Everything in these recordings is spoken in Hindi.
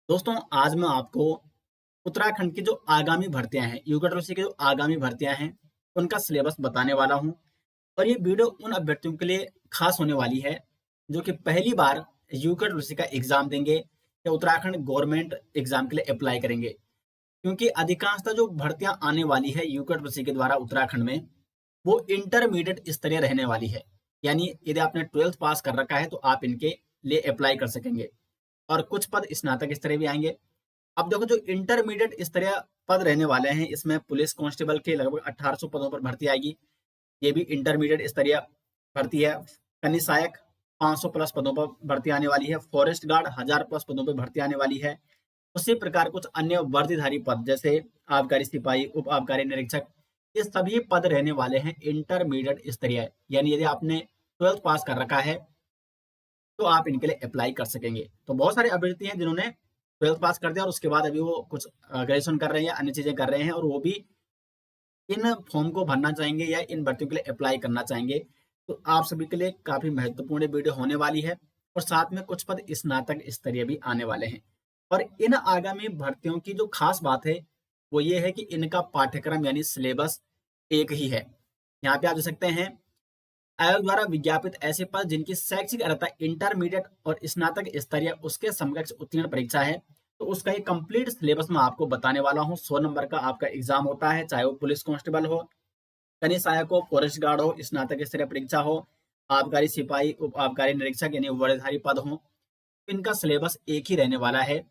दोस्तों आज मैं आपको उत्तराखंड की जो आगामी भर्तियां हैं यूकेडब्ल्यूसी की जो आगामी भर्तियां हैं उनका सिलेबस बताने वाला हूं। और ये वीडियो उन अभ्यर्थियों के लिए खास होने वाली है जो कि पहली बार यूकेडब्ल्यूसी का एग्जाम देंगे या उत्तराखंड गवर्नमेंट एग्जाम के लिए अप्लाई करेंगे। क्योंकि अधिकांशतः जो भर्तियां आने वाली है यूकेडब्ल्यूसी के द्वारा उत्तराखंड में वो इंटरमीडिएट स्तरीय रहने वाली है। यानी यदि आपने 12th पास कर रखा है तो आप इनके लिए अप्लाई कर सकेंगे। और कुछ पद स्नातक स्तरीय भी आएंगे। अब देखो जो इंटरमीडिएट स्तरीय पद रहने वाले हैं इसमें पुलिस कांस्टेबल के लगभग 1800 पदों पर भर्ती आएगी। ये भी इंटरमीडिएट स्तरीय भर्ती है। कनीय सहायक 500 प्लस पदों पर भर्ती आने वाली है। फॉरेस्ट गार्ड 1000 प्लस पदों पर भर्ती आने वाली है। उसी प्रकार कुछ अन्य वर्दीधारी पद जैसे आबकारी सिपाही, उप आबकारी निरीक्षक, ये सभी पद रहने वाले हैं इंटरमीडिएट स्तरीय। यानी यदि आपने 12th पास कर रखा है तो आप इनके लिए अप्लाई कर सकेंगे। तो बहुत सारे अभ्यर्थी हैं जिन्होंने 12th पास कर दिया और उसके बाद अभी वो कुछ ग्रेजुएशन कर रहे हैं या अन्य चीजें कर रहे हैं और वो भी इन फॉर्म को भरना चाहेंगे या इन भर्तियों के लिए अप्लाई करना चाहेंगे। तो आप सभी के लिए काफी महत्वपूर्ण वीडियो होने वाली है। और साथ में कुछ पद स्नातक स्तरीय भी आने वाले हैं। और इन आगामी भर्तियों की जो खास बात है वो ये है कि इनका पाठ्यक्रम यानी सिलेबस एक ही है। यहाँ पे आप देख सकते हैं आयोग द्वारा विज्ञापित ऐसे पद जिनकी शैक्षिक अर्हता इंटरमीडिएट और स्नातक स्तरीय उसके समकक्ष उत्तीर्ण परीक्षा है। तो उसका एक कंप्लीट सिलेबस मैं आपको बताने वाला हूँ। 100 नंबर का आपका एग्जाम होता है, चाहे वो पुलिस कांस्टेबल हो, कनीय सहायक हो, फॉरेस्ट गार्ड हो, स्नातक स्तरीय परीक्षा हो, आबकारी सिपाही, उप आबकारी निरीक्षक यानी वर्णधारी पद हो। इनका सिलेबस एक ही रहने वाला है।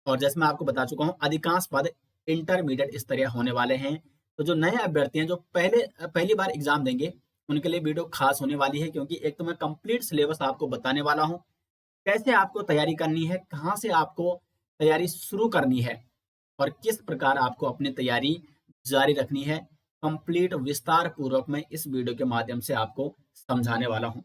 और जैसे मैं आपको बता चुका हूँ अधिकांश पद इंटरमीडिएट स्तरीय होने वाले हैं। तो जो नए अभ्यर्थी हैं जो पहली बार एग्जाम देंगे उनके लिए वीडियो खास होने वाली है। क्योंकि एक तो मैं कंप्लीट सिलेबस आपको बताने वाला हूँ, कैसे आपको तैयारी करनी है, कहाँ से आपको तैयारी शुरू करनी है और किस प्रकार आपको अपनी तैयारी जारी रखनी है। कंप्लीट विस्तार पूर्वक मैं इस वीडियो के माध्यम से आपको समझाने वाला हूँ।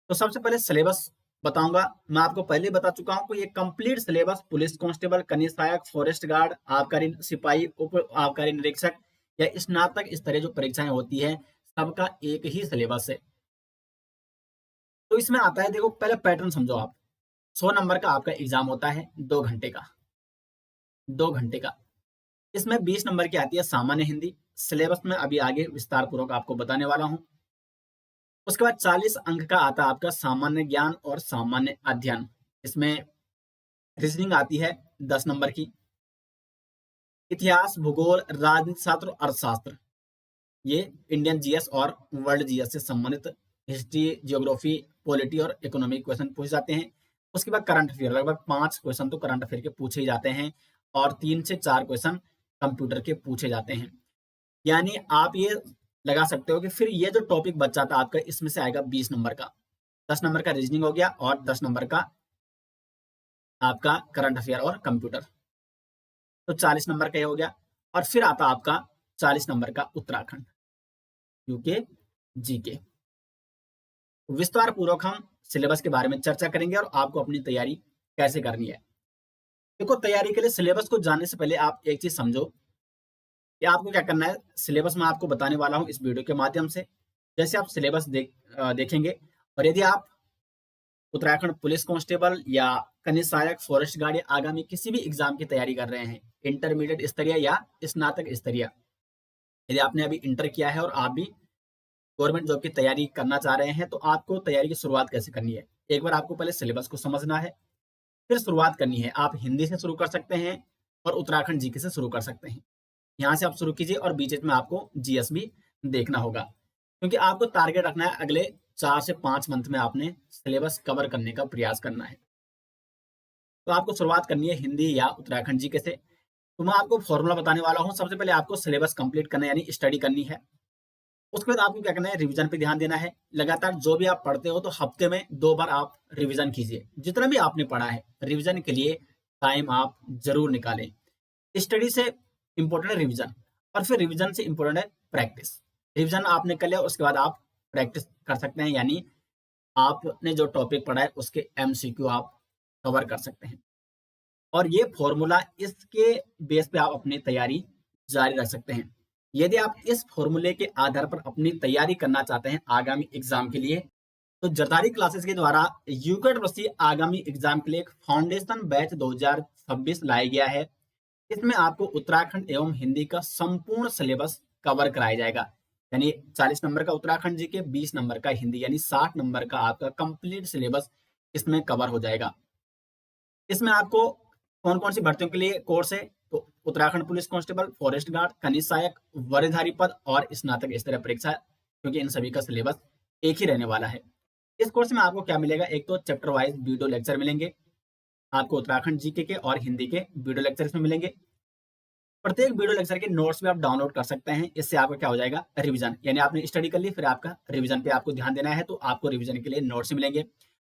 तो सबसे पहले सिलेबस बताऊंगा। मैं आपको पहले बता चुका हूं कि ये कंप्लीट सिलेबस पुलिस कांस्टेबल, कनीय सहायक, फॉरेस्ट गार्ड, आबकारी सिपाही, उप आबकारी निरीक्षक या स्नातक स्तरीय जो परीक्षाएं होती है सबका एक ही सिलेबस है। तो इसमें आता है, देखो पहले पैटर्न समझो आप। 100 नंबर का आपका एग्जाम होता है 2 घंटे का। 2 घंटे का इसमें 20 नंबर की आती है सामान्य हिंदी। सिलेबस में अभी आगे विस्तार पूर्वक आपको बताने वाला हूं। उसके बाद 40 अंक का आता है आपका सामान्य ज्ञान और सामान्य अध्ययन। इसमें रीजनिंग आती है 10 नंबर की। इतिहास, भूगोल, राजनीति शास्त्र और अर्थशास्त्र ये इंडियन जीएस और वर्ल्ड जीएस से संबंधित हिस्ट्री, जियोग्राफी, पॉलिटी और इकोनॉमिक क्वेश्चन पूछे जाते हैं। उसके बाद करंट अफेयर लगभग 5 क्वेश्चन तो करंट अफेयर के पूछे ही जाते हैं और 3 से 4 क्वेश्चन कंप्यूटर के पूछे जाते हैं। यानी आप ये लगा सकते हो कि फिर ये जो टॉपिक बच जाता है आपका इसमें से आएगा 20 नंबर का। 10 नंबर का रीजनिंग हो गया और 10 नंबर का आपका करंट अफेयर और कंप्यूटर। तो 40 नंबर का ये हो गया। और फिर आता आपका 40 नंबर का उत्तराखंड, यूके, जीके। विस्तार पूर्वक हम सिलेबस के बारे में चर्चा करेंगे और आपको अपनी तैयारी कैसे करनी है। देखो तैयारी के लिए सिलेबस को जानने से पहले आप एक चीज समझो कि आपको क्या करना है। सिलेबस मैं आपको बताने वाला हूं इस वीडियो के माध्यम से। जैसे आप सिलेबस देखेंगे और यदि आप उत्तराखंड पुलिस कांस्टेबल या कनीय सहायक, फॉरेस्ट गार्ड या आगामी किसी भी एग्जाम की तैयारी कर रहे हैं इंटरमीडिएट स्तरीय या स्नातक स्तरीय, यदि आपने अभी इंटर किया है और आप भी गवर्नमेंट जॉब की तैयारी करना चाह रहे हैं तो आपको तैयारी की शुरुआत कैसे करनी है। एक बार आपको पहले सिलेबस को समझना है, फिर शुरुआत करनी है। आप हिंदी से शुरू कर सकते हैं और उत्तराखंड जीके से शुरू कर सकते हैं। यहाँ से आप शुरू कीजिए और बीच में आपको जीएस भी देखना होगा। क्योंकि आपको टारगेट रखना है अगले 4 से 5 मंथ में आपने सिलेबस कवर करने का प्रयास करना है। तो आपको शुरुआत करनी है हिंदी या उत्तराखंड जीके से। तो मैं आपको फॉर्मूला बताने वाला हूँ। सबसे पहले आपको सिलेबस कंप्लीट करना है यानी स्टडी करनी है। उसके बाद आपको क्या करना है, रिवीजन पे ध्यान देना है। लगातार जो भी आप पढ़ते हो तो हफ्ते में 2 बार आप रिवीजन कीजिए। जितना भी आपने पढ़ा है रिवीजन के लिए टाइम आप जरूर निकालें। स्टडी से इंपॉर्टेंट है रिवीजन और फिर रिवीजन से इंपॉर्टेंट है प्रैक्टिस। रिवीजन आपने कर लिया उसके बाद आप प्रैक्टिस कर सकते हैं। यानी आपने जो टॉपिक पढ़ा है उसके एमसीक्यू आप कवर कर सकते हैं। और ये फॉर्मूला इसके बेस पे आप अपनी तैयारी जारी रख सकते हैं। यदि आप इस फॉर्मूले के आधार पर अपनी तैयारी करना चाहते हैं आगामी एग्जाम के लिए तो जरदारी क्लासेस के द्वारा यूकेट्रसी आगामी एग्जाम के लिए एक फाउंडेशन बैच 2026 लाया गया है। इसमें आपको उत्तराखंड एवं हिंदी का संपूर्ण सिलेबस कवर कराया जाएगा। यानी 40 नंबर का उत्तराखंड जी के, 20 नंबर का हिंदी, यानी 60 नंबर का आपका कंप्लीट सिलेबस इसमें कवर हो जाएगा। इसमें आपको कौन कौन सी भर्तियों के लिए कोर्स है, तो Uttarakhand police constable, forest guard, खनिज सहायक, वरीयधारी पद और स्नातक स्तरीय परीक्षा, क्योंकि इन सभी का सिलेबस एक ही रहने वाला है। इस कोर्स में आपको क्या मिलेगा, एक तो चैप्टर वाइज वीडियो लेक्चर मिलेंगे आपको, उत्तराखंड जीके के और हिंदी के वीडियो लेक्चर इसमें मिलेंगे। प्रत्येक वीडियो लेक्चर के नोट्स भी आप डाउनलोड कर सकते हैं। इससे आपका क्या हो जाएगा, रिवीजन, यानी आपने स्टडी कर ली, फिर आपका रिवीजन पे आपको ध्यान देना है, तो आपको रिवीजन के लिए नोट्स मिलेंगे।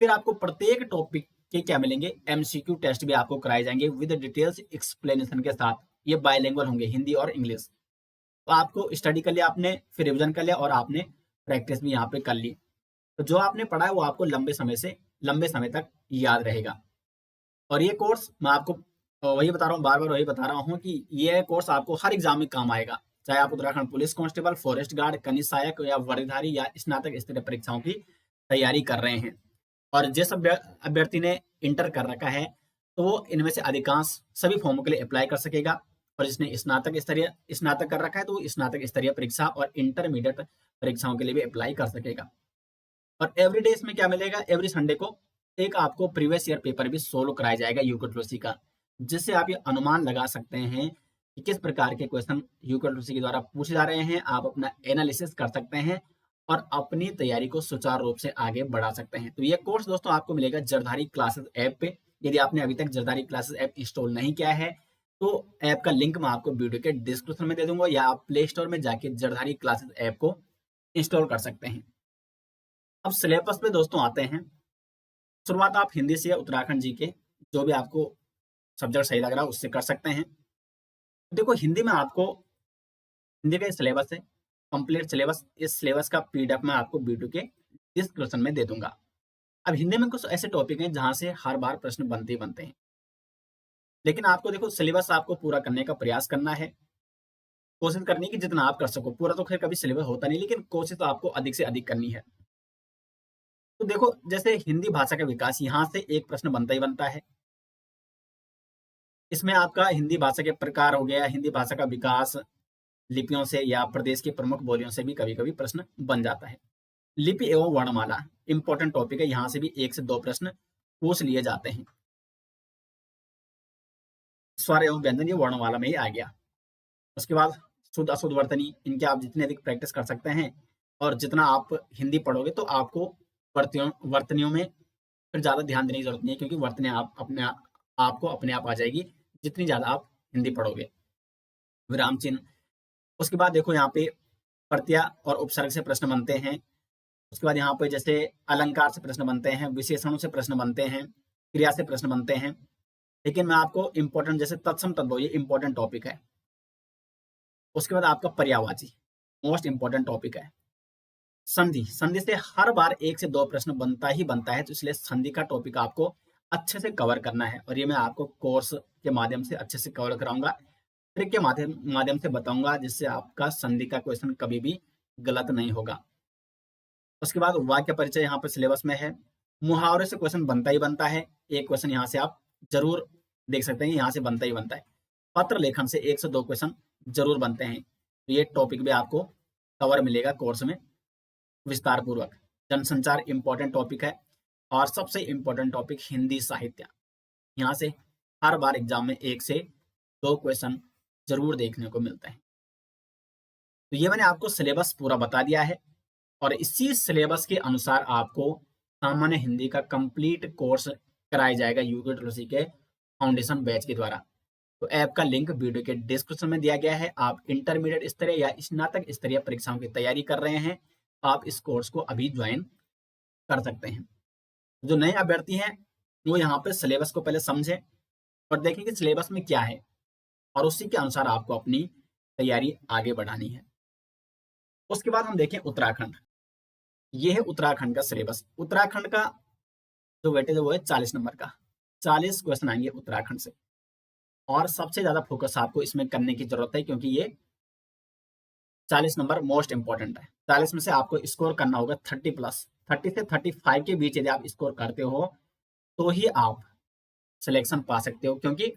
फिर आपको प्रत्येक टॉपिक के क्या मिलेंगे, एमसीक्यू टेस्ट भी आपको कराए जाएंगे विद डिटेल्स एक्सप्लेनेशन के साथ। ये बायलिंगुअल होंगे, हिंदी और इंग्लिश। तो आपको स्टडी कर लिया आपने, फिर रिवीजन कर लिया और आपने प्रैक्टिस भी यहाँ पे कर ली, तो जो आपने पढ़ा है वो आपको लंबे समय तक याद रहेगा। और ये कोर्स मैं आपको वही बता रहा हूँ, बार बार वही बता रहा हूँ कि ये कोर्स आपको हर एग्जाम में काम आएगा, चाहे आप Uttarakhand police constable, forest guard, खनिज सहायक या वरीयधारी या स्नातक स्तरीय परीक्षाओं की तैयारी कर रहे हैं। और जिस अभ्यर्थी ने इंटर कर रखा है, तो वो इनमें से अधिकांश सभी फॉर्मों के लिए अप्लाई कर सकेगा। और जिसने स्नातक कर रखा है, तो वो स्नातक स्तरीय परीक्षा और इंटरमीडिएट परीक्षाओं के लिए भी अप्लाई कर सकेगा। और एवरी डे इसमें क्या मिलेगा, एवरी संडे को एक आपको प्रीवियस ईयर पेपर भी सोल्व कराया जाएगा यूकेट्रोसी का, जिससे आप ये अनुमान लगा सकते हैं कि किस प्रकार के क्वेश्चन यूकेट्रोसी के द्वारा पूछे जा रहे हैं। आप अपना एनालिसिस कर सकते हैं और अपनी तैयारी को सुचारू रूप से आगे बढ़ा सकते हैं। तो ये कोर्स दोस्तों आपको मिलेगा जरदारी क्लासेस ऐप पे। यदि आपने अभी तक जरदारी क्लासेस ऐप इंस्टॉल नहीं किया है, तो ऐप का लिंक मैं आपको वीडियो के डिस्क्रिप्शन में दे दूंगा, या आप प्ले स्टोर में जाके जरदारी क्लासेस ऐप को इंस्टॉल कर सकते हैं। अब सिलेबस पे दोस्तों आते हैं। शुरुआत आप हिंदी से या उत्तराखंड जी के, जो भी आपको सब्जेक्ट सही लग रहा है उससे कर सकते हैं। देखो हिंदी में आपको, हिंदी का सिलेबस है कंप्लीट सिलेबस, इस सिलेबस का पीडीएफ मैं आपको वीडियो के डिस्क्रिप्शन में दे दूंगा। अब हिंदी में कुछ ऐसे टॉपिक हैं जहां से हर बार प्रश्न बनते ही बनते हैं, लेकिन आपको देखो सिलेबस आपको पूरा करने का प्रयास करना है, कोशिश करनी है कि जितना आप कर सको। पूरा तो खैर कभी सिलेबस होता नहीं, लेकिन कोशिश तो आपको अधिक से अधिक करनी है। तो देखो जैसे हिंदी भाषा का विकास, यहाँ से एक प्रश्न बनता ही बनता है। इसमें आपका हिंदी भाषा के प्रकार हो गया, हिंदी भाषा का विकास, लिपियों से या प्रदेश की प्रमुख बोलियों से भी कभी कभी प्रश्न बन जाता है। लिपि एवं वर्णमाला इंपॉर्टेंट टॉपिक है, यहाँ से भी 1 से 2 प्रश्न पूछ लिए जाते हैं। स्वर एवं व्यंजन ये वर्णमाला में ही आ गया। उसके बाद शुद्ध अशुद्ध वर्तनी, इनके आप जितने अधिक प्रैक्टिस कर सकते हैं और जितना आप हिंदी पढ़ोगे, तो आपको वर्तनियों में फिर ज्यादा ध्यान देने की जरूरत नहीं है, क्योंकि वर्तनी आपको अपने आप आ जाएगी जितनी ज्यादा आप हिंदी पढ़ोगे। विराम चिन्ह, उसके बाद देखो यहाँ पे प्रत्यय और उपसर्ग से प्रश्न बनते हैं। उसके बाद यहाँ पे जैसे अलंकार से प्रश्न बनते हैं, विशेषणों से प्रश्न बनते हैं, क्रिया से प्रश्न बनते हैं। लेकिन मैं आपको इंपॉर्टेंट, जैसे तत्सम तद्भव, ये इंपॉर्टेंट टॉपिक है। उसके बाद आपका पर्यायवाची मोस्ट इंपॉर्टेंट टॉपिक है। संधि, संधि से हर बार 1 से 2 प्रश्न बनता ही बनता है, तो इसलिए संधि का टॉपिक आपको अच्छे से कवर करना है, और ये मैं आपको कोर्स के माध्यम से अच्छे से कवर कराऊंगा, ट्रिक के माध्यम से बताऊंगा, जिससे आपका संधि का क्वेश्चन कभी भी गलत नहीं होगा। उसके बाद वाक्य परिचय यहाँ पर सिलेबस में है। मुहावरे से क्वेश्चन बनता ही बनता है, एक क्वेश्चन यहाँ से आप जरूर देख सकते हैं, यहाँ से बनता ही बनता है। पत्र लेखन से 1 से 2 क्वेश्चन जरूर बनते हैं, तो ये टॉपिक भी आपको कवर मिलेगा कोर्स में विस्तार पूर्वक। जनसंचार इंपॉर्टेंट टॉपिक है, और सबसे इंपॉर्टेंट टॉपिक हिंदी साहित्य, यहाँ से हर बार एग्जाम में 1 से 2 क्वेश्चन जरूर देखने को मिलते हैं। तो ये मैंने आपको सिलेबस पूरा बता दिया है, और इसी सिलेबस के अनुसार आपको सामान्य हिंदी का कंप्लीट कोर्स कराया जाएगा यूकेट्रोसी के फाउंडेशन बैच के द्वारा। तो ऐप का लिंक वीडियो के डिस्क्रिप्शन में दिया गया है। आप इंटरमीडिएट स्तरीय या स्नातक स्तरीय परीक्षाओं की तैयारी कर रहे हैं, आप इस कोर्स को अभी ज्वाइन कर सकते हैं। जो नए अभ्यर्थी हैं, वो यहाँ पे सिलेबस को पहले समझें और देखें कि सिलेबस में क्या है, और उसी के अनुसार आपको अपनी तैयारी आगे बढ़ानी है। उसके बाद हम देखें उत्तराखंड। ये है उत्तराखंड का सिलेबस। उत्तराखंड का जो वेटेज है वो है 40 नंबर का, 40 क्वेश्चन आएंगे उत्तराखंड से, और सबसे ज्यादा फोकस आपको इसमें करने की जरूरत है, क्योंकि ये 40 नंबर मोस्ट इंपॉर्टेंट है। 40 में से आपको स्कोर करना होगा 30+। 30 से 35 के बीच यदि आप स्कोर करते हो तो ही आप सिलेक्शन पा सकते हो, क्योंकि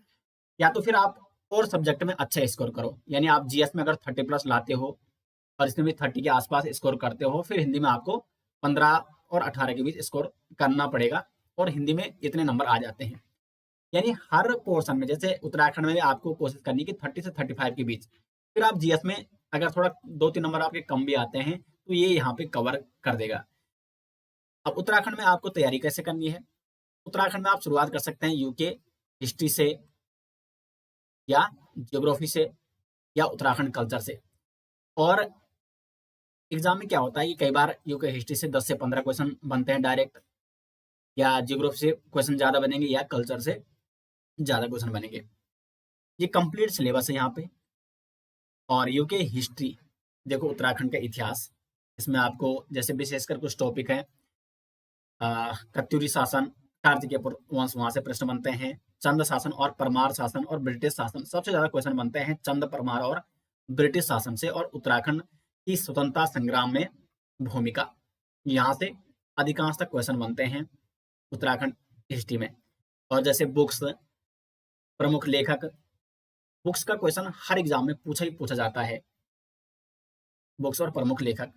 या तो फिर आप और सब्जेक्ट में अच्छा स्कोर करो, यानी आप जीएस में अगर 30+ लाते हो और इसमें भी 30 के आसपास स्कोर करते हो, फिर हिंदी में आपको 15 और 18 के बीच स्कोर करना पड़ेगा और हिंदी में इतने नंबर आ जाते हैं। यानी हर पोर्शन में, जैसे उत्तराखंड में भी आपको कोशिश करनी कि 30 से 35 के बीच, फिर आप जीएस में अगर थोड़ा 2-3 नंबर आपके कम भी आते हैं तो ये यहाँ पे कवर कर देगा। अब उत्तराखंड में आपको तैयारी कैसे करनी है? उत्तराखंड में आप शुरुआत कर सकते हैं यूके हिस्ट्री से या ज्योग्राफी से या उत्तराखंड कल्चर से। और एग्जाम में क्या होता है कि कई बार यूके हिस्ट्री से 10 से 15 क्वेश्चन बनते हैं डायरेक्ट, या ज्योग्राफी से क्वेश्चन ज्यादा बनेंगे, या कल्चर से ज्यादा क्वेश्चन बनेंगे। ये कंप्लीट सिलेबस है यहाँ पे। और यूके हिस्ट्री देखो, उत्तराखंड का इतिहास, इसमें आपको जैसे विशेषकर कुछ टॉपिक है, कत्यूरी शासन, कार्तिकेय वंश, वहां से प्रश्न बनते हैं। चंद शासन और परमार शासन और ब्रिटिश शासन, सबसे ज्यादा क्वेश्चन बनते हैं चंद, परमार और ब्रिटिश शासन से। और उत्तराखंड की स्वतंत्रता संग्राम में भूमिका, यहाँ से अधिकांश तक क्वेश्चन बनते हैं उत्तराखंड हिस्ट्री में। और जैसे बुक्स, प्रमुख लेखक, बुक्स का क्वेश्चन हर एग्जाम में पूछा ही पूछा जाता है, बुक्स और प्रमुख लेखक।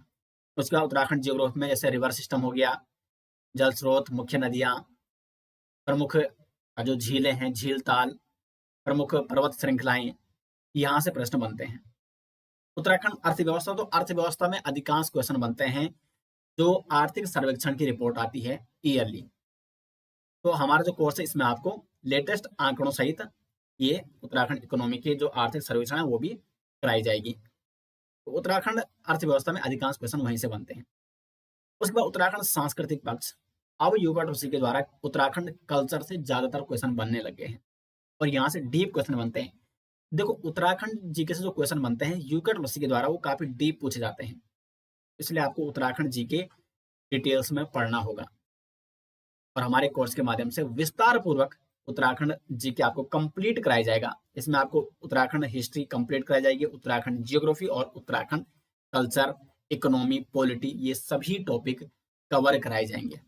उसके बाद उत्तराखंड जियोग्राफी में जैसे रिवर सिस्टम हो गया, जल स्रोत, मुख्य नदियां, प्रमुख जो झीलें हैं, झील ताल, प्रमुख पर्वत श्रृंखलाएं, यहाँ से प्रश्न बनते हैं। उत्तराखंड अर्थव्यवस्था, तो अर्थव्यवस्था में अधिकांश क्वेश्चन बनते हैं जो आर्थिक सर्वेक्षण की रिपोर्ट आती है ईयरली। तो हमारा जो कोर्स है इसमें आपको लेटेस्ट आंकड़ों सहित ये उत्तराखंड इकोनॉमी के जो आर्थिक सर्वेक्षण है वो भी कराई जाएगी। तो उत्तराखंड अर्थव्यवस्था में अधिकांश क्वेश्चन वहीं से बनते हैं। उसके बाद उत्तराखंड सांस्कृतिक पक्ष, अब यूजीसी के द्वारा उत्तराखंड कल्चर से ज्यादातर क्वेश्चन बनने लगे हैं और यहाँ से डीप क्वेश्चन बनते हैं। देखो, उत्तराखंड जीके से जो क्वेश्चन बनते हैं यूजीसी के द्वारा वो काफी डीप पूछे जाते हैं, इसलिए आपको उत्तराखंड जीके डिटेल्स में पढ़ना होगा। और हमारे कोर्स के माध्यम से विस्तार पूर्वक उत्तराखंड जीके आपको कंप्लीट कराया जाएगा। इसमें आपको उत्तराखंड हिस्ट्री कंप्लीट कराई जाएगी, उत्तराखंड जियोग्राफी और उत्तराखंड कल्चर, इकोनॉमी, पॉलिटी, ये सभी टॉपिक कवर कराए जाएंगे।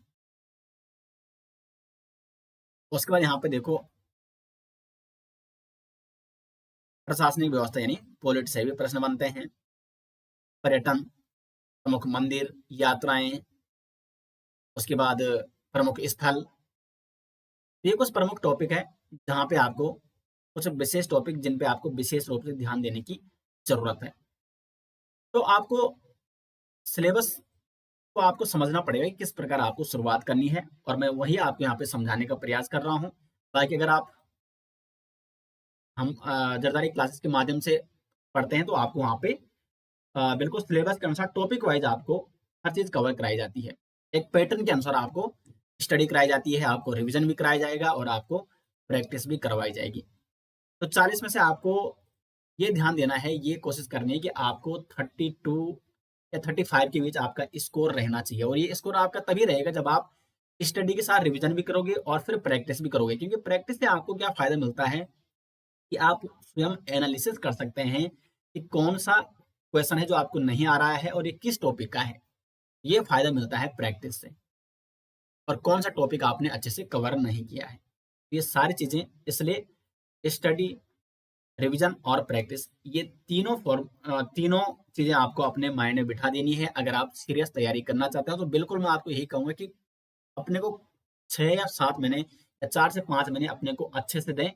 उसके बाद यहाँ पे देखो प्रशासनिक व्यवस्था यानी पॉलिटी से भी प्रश्न बनते हैं, पर्यटन, प्रमुख मंदिर, यात्राएं, उसके बाद प्रमुख स्थल। ये कुछ प्रमुख टॉपिक है जहाँ पे आपको कुछ विशेष टॉपिक जिन पे आपको विशेष रूप से ध्यान देने की जरूरत है। तो आपको सिलेबस को आपको समझना पड़ेगा कि किस प्रकार आपको शुरुआत करनी है, और मैं वही आपको यहाँ पे समझाने का प्रयास कर रहा हूँ। बाकी अगर आप हम जरदारी क्लासेस के माध्यम से पढ़ते हैं तो आपको वहाँ पे बिल्कुल सिलेबस के अनुसार टॉपिक वाइज आपको हर चीज कवर कराई जाती है। एक पैटर्न के अनुसार आपको स्टडी कराई जाती है, आपको रिवीजन भी कराया जाएगा और आपको प्रैक्टिस भी करवाई जाएगी। तो 40 में से आपको ये ध्यान देना है, ये कोशिश करनी है कि आपको 32 या 35 के बीच आपका स्कोर रहना चाहिए। और ये स्कोर आपका तभी रहेगा जब आप स्टडी के साथ रिवीजन भी करोगे और फिर प्रैक्टिस भी करोगे, क्योंकि प्रैक्टिस से आपको क्या फायदा मिलता है कि आप स्वयं एनालिसिस कर सकते हैं कि कौन सा क्वेश्चन है जो आपको नहीं आ रहा है और ये किस टॉपिक का है। ये फायदा मिलता है प्रैक्टिस से, और कौन सा टॉपिक आपने अच्छे से कवर नहीं किया है। ये सारी चीजें, इसलिए स्टडी, रिवीजन और प्रैक्टिस, ये तीनों चीजें आपको अपने माइंड में बिठा देनी है। अगर आप सीरियस तैयारी करना चाहते हो तो बिल्कुल मैं आपको यही कहूंगा कि अपने को 6 या 7 महीने या 4 से 5 महीने अपने को अच्छे से दें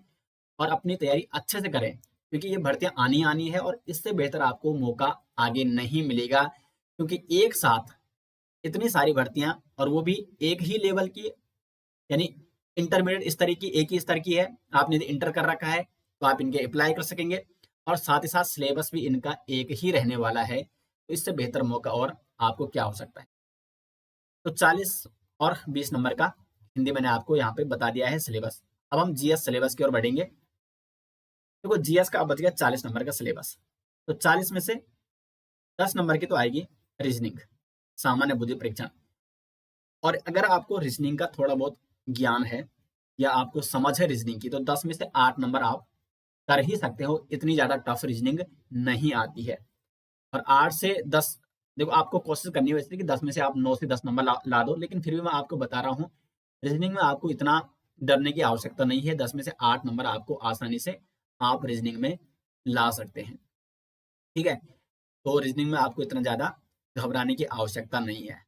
और अपनी तैयारी अच्छे से करें, क्योंकि ये भर्तियां आनी आनी है और इससे बेहतर आपको मौका आगे नहीं मिलेगा। क्योंकि एक साथ इतनी सारी भर्तियां, और वो भी एक ही लेवल की, यानी इंटरमीडिएट स्तर की, एक ही स्तर की है, आपने यदि इंटर कर रखा है तो आप इनके अप्लाई कर सकेंगे, और साथ ही साथ सिलेबस भी इनका एक ही रहने वाला है। तो इससे बेहतर मौका और आपको क्या हो सकता है। तो 40 और 20 नंबर का हिंदी मैंने आपको यहाँ पे बता दिया है सिलेबस। अब हम जीएस सिलेबस की ओर बढ़ेंगे। देखो, जीएस का अब बच गया 40 नंबर का सिलेबस। तो 40 में से 10 नंबर की तो आएगी रीजनिंग, सामान्य बुद्धि परीक्षण। और अगर आपको रीजनिंग का थोड़ा बहुत ज्ञान है या आपको समझ है रीजनिंग की, तो 10 में से 8 नंबर आप कर ही सकते हो, इतनी ज्यादा टफ रीजनिंग नहीं आती है। और 8 से 10, देखो आपको कोशिश करनी है वैसे कि 10 में से आप 9 से 10 नंबर ला दो, लेकिन फिर भी मैं आपको बता रहा हूँ, रीजनिंग में आपको इतना डरने की आवश्यकता नहीं है। 10 में से 8 नंबर आपको आसानी से आप रीजनिंग में ला सकते हैं। ठीक है, तो रीजनिंग में आपको इतना ज़्यादा घबराने की आवश्यकता नहीं है।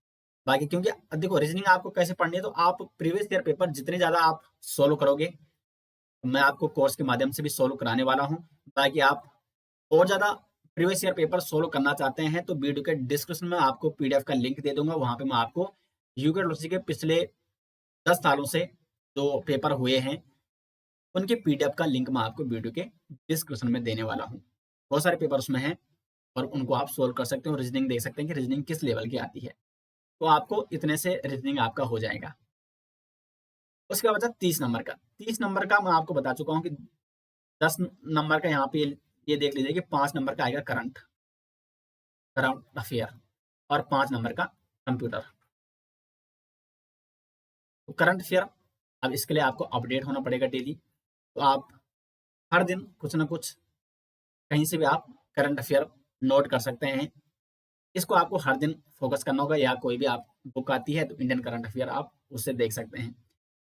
बाकी क्योंकि देखो रीजनिंग आपको कैसे पढ़नी है, तो आप प्रीवियस ईयर पेपर जितने ज़्यादा आप सोल्व करोगे, मैं आपको कोर्स के माध्यम से भी सोल्व कराने वाला हूँ। बाकी आप और ज़्यादा प्रीवियस ईयर पेपर सोल्व करना चाहते हैं तो वीडियो के डिस्क्रिप्शन में आपको पीडीएफ का लिंक दे दूंगा। वहाँ पे मैं आपको यूके के पिछले 10 सालों से जो पेपर हुए हैं उनके पीडीएफ का लिंक मैं आपको वीडियो के डिस्क्रिप्शन में देने वाला हूँ। बहुत सारे पेपर उसमें हैं और उनको आप सोल्व कर सकते हो, रीजनिंग देख सकते हैं कि रीजनिंग किस लेवल की आती है। तो आपको इतने से रीजनिंग आपका हो जाएगा। उसके बाद बचा 30 नंबर का। 30 नंबर का मैं आपको बता चुका हूँ कि 10 नंबर का यहाँ पे ये देख लीजिए कि 5 नंबर का आएगा करंट करंट अफेयर और 5 नंबर का कंप्यूटर। तो करंट अफेयर, अब इसके लिए आपको अपडेट होना पड़ेगा डेली। तो आप हर दिन कुछ ना कुछ कहीं से भी आप करंट अफेयर नोट कर सकते हैं। इसको आपको हर दिन फोकस करना होगा, या कोई भी आप बुक आती है तो इंडियन करंट अफेयर आप उससे देख सकते हैं।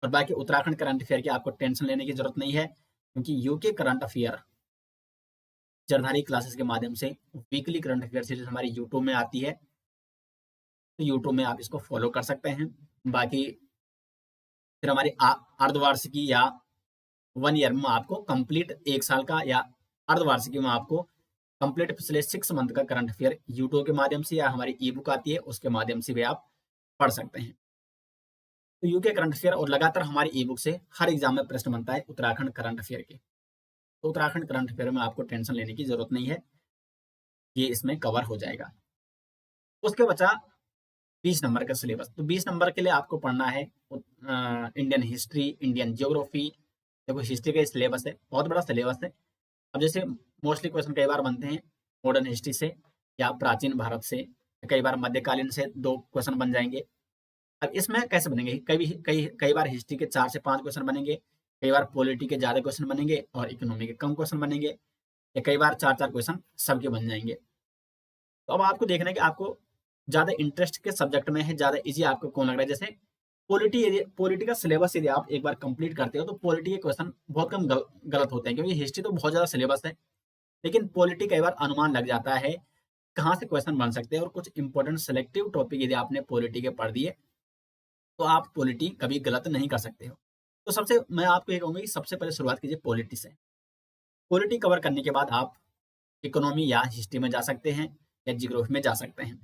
और बाकी उत्तराखंड करंट अफेयर की आपको टेंशन लेने की जरूरत नहीं है, क्योंकि यूके करंट अफेयर जरधारी क्लासेस के माध्यम से वीकली करंट अफेयर सीरीज हमारी यूट्यूब में आती है, तो यूट्यूब में आप इसको फॉलो कर सकते हैं। बाकी फिर हमारी अर्धवार्षिकी या 1 ईयर में आपको कंप्लीट 1 साल का, या अर्धवार्षिकी में आपको कंप्लीट पिछले 6 मंथ का करंट अफेयर यूट्यूब के माध्यम से या हमारी ई बुक आती है उसके माध्यम से भी आप पढ़ सकते हैं। तो यूके करंट अफेयर और लगातार हमारी ई बुक से हर एग्जाम में प्रश्न बनता है उत्तराखंड करंट अफेयर के। तो उत्तराखंड करंट अफेयर में आपको टेंशन लेने की जरूरत नहीं है, ये इसमें कवर हो जाएगा। उसके बचा 20 नंबर का सिलेबस। तो 20 नंबर के लिए आपको पढ़ना है इंडियन हिस्ट्री, इंडियन ज्योग्राफी। देखो हिस्ट्री का सिलेबस है, बहुत बड़ा सिलेबस है। अब जैसे मोस्टली क्वेश्चन कई बार बनते हैं मॉडर्न हिस्ट्री से या प्राचीन भारत से, कई बार मध्यकालीन से 2 क्वेश्चन बन जाएंगे। अब इसमें कैसे बनेंगे, कई बार हिस्ट्री के 4 से 5 क्वेश्चन बनेंगे, कई बार पॉलिटी के ज्यादा क्वेश्चन बनेंगे और इकोनॉमी के कम क्वेश्चन बनेंगे, या कई बार 4-4 क्वेश्चन सबके बन जाएंगे। तो अब आपको देखना है कि आपको ज्यादा इंटरेस्ट के सब्जेक्ट में है, ज्यादा इजी आपको कौन लग रहा है। जैसे पॉलिटी का सिलेबस यदि आप एक बार कंप्लीट करते हो तो पॉलिटी के क्वेश्चन बहुत कम गलत होते हैं, क्योंकि हिस्ट्री तो बहुत ज्यादा सिलेबस है, लेकिन पॉलिटी कई बार अनुमान लग जाता है कहाँ से क्वेश्चन बन सकते हैं। और कुछ इंपॉर्टेंट सेलेक्टिव टॉपिक यदि आपने पॉलिटी के पढ़ दिए तो आप पॉलिटी कभी गलत नहीं कर सकते हो। तो सबसे मैं आपको ये कहूंगा कि सबसे पहले शुरुआत कीजिए पॉलिटी से। पॉलिटी कवर करने के बाद आप इकोनॉमी या हिस्ट्री में जा सकते हैं या जियोग्राफी में जा सकते हैं।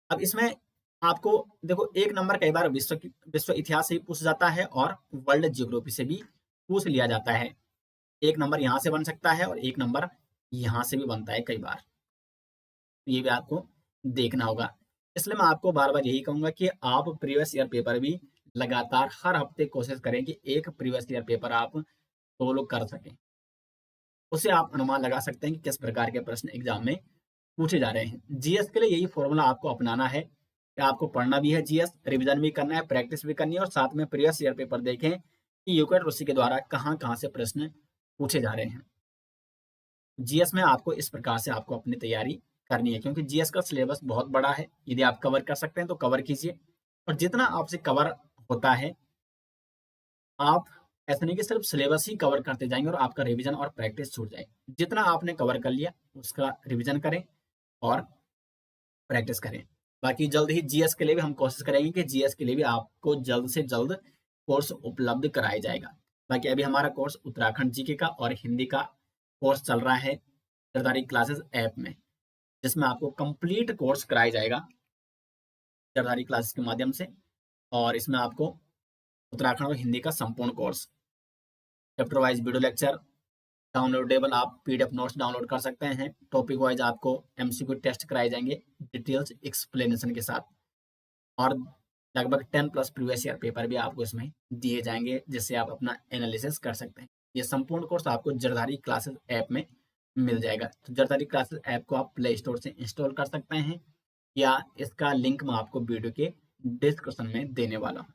अब इसमें आपको देखो 1 नंबर कई बार विश्व इतिहास से भी पूछ जाता है और वर्ल्ड जियोग्राफी से भी पूछ लिया जाता है। 1 नंबर यहाँ से बन सकता है और 1 नंबर यहाँ से भी बनता है कई बार, तो ये भी आपको देखना होगा। इसलिए मैं आपको बार बार यही कहूंगा कि आप प्रीवियस ईयर पेपर भी लगातार हर हफ्ते कोशिश करें कि एक प्रीवियस ईयर पेपर आप सोल्व कर सकें। उससे आप अनुमान लगा सकते हैं कि किस प्रकार के प्रश्न एग्जाम में पूछे जा रहे हैं। जीएस के लिए यही फॉर्मूला आपको अपनाना है कि आपको पढ़ना भी है जीएस, रिवीजन भी करना है, प्रैक्टिस भी करनी है, और साथ में प्रीवियस ईयर पेपर देखें कि यूकेट रूसी के द्वारा कहाँ कहाँ से प्रश्न पूछे जा रहे हैं। जीएस में आपको इस प्रकार से आपको अपनी तैयारी करनी है, क्योंकि जीएस का सिलेबस बहुत बड़ा है। यदि आप कवर कर सकते हैं तो कवर कीजिए, और जितना आपसे कवर होता है आप ऐसा नहीं कि सिर्फ सिलेबस ही कवर करते जाएंगे और आपका रिवीजन और प्रैक्टिस छूट जाएगी। जितना आपने कवर कर लिया उसका रिवीजन करें और प्रैक्टिस करें। बाकी जल्द ही जीएस के लिए भी हम कोशिश करेंगे कि जीएस के लिए भी आपको जल्द से जल्द कोर्स उपलब्ध कराया जाएगा। बाकी अभी हमारा कोर्स उत्तराखंड जीके का और हिंदी का कोर्स चल रहा है सरदारी क्लासेस ऐप में, जिसमें आपको कंप्लीट कोर्स कराया जाएगा सरदारी क्लासेस के माध्यम से। और इसमें आपको उत्तराखंड और हिंदी का संपूर्ण course, chapter wise video lecture downloadable, आप पीडीएफ नोट्स डाउनलोड कर सकते हैं। टॉपिक वाइज आपको एमसीक्यू टेस्ट कराए जाएंगे डिटेल्स एक्सप्लेनेशन के साथ, और लगभग 10 प्लस प्रीवियस ईयर पेपर भी आपको इसमें दिए जाएंगे, जिससे आप अपना एनालिसिस कर सकते हैं। ये संपूर्ण कोर्स आपको जरधारी क्लासेस ऐप में मिल जाएगा। तो जरधारी क्लासेस ऐप को आप प्ले स्टोर से इंस्टॉल कर सकते हैं, या इसका लिंक मैं आपको वीडियो के डिस्क्रिप्शन में देने वाला हूँ।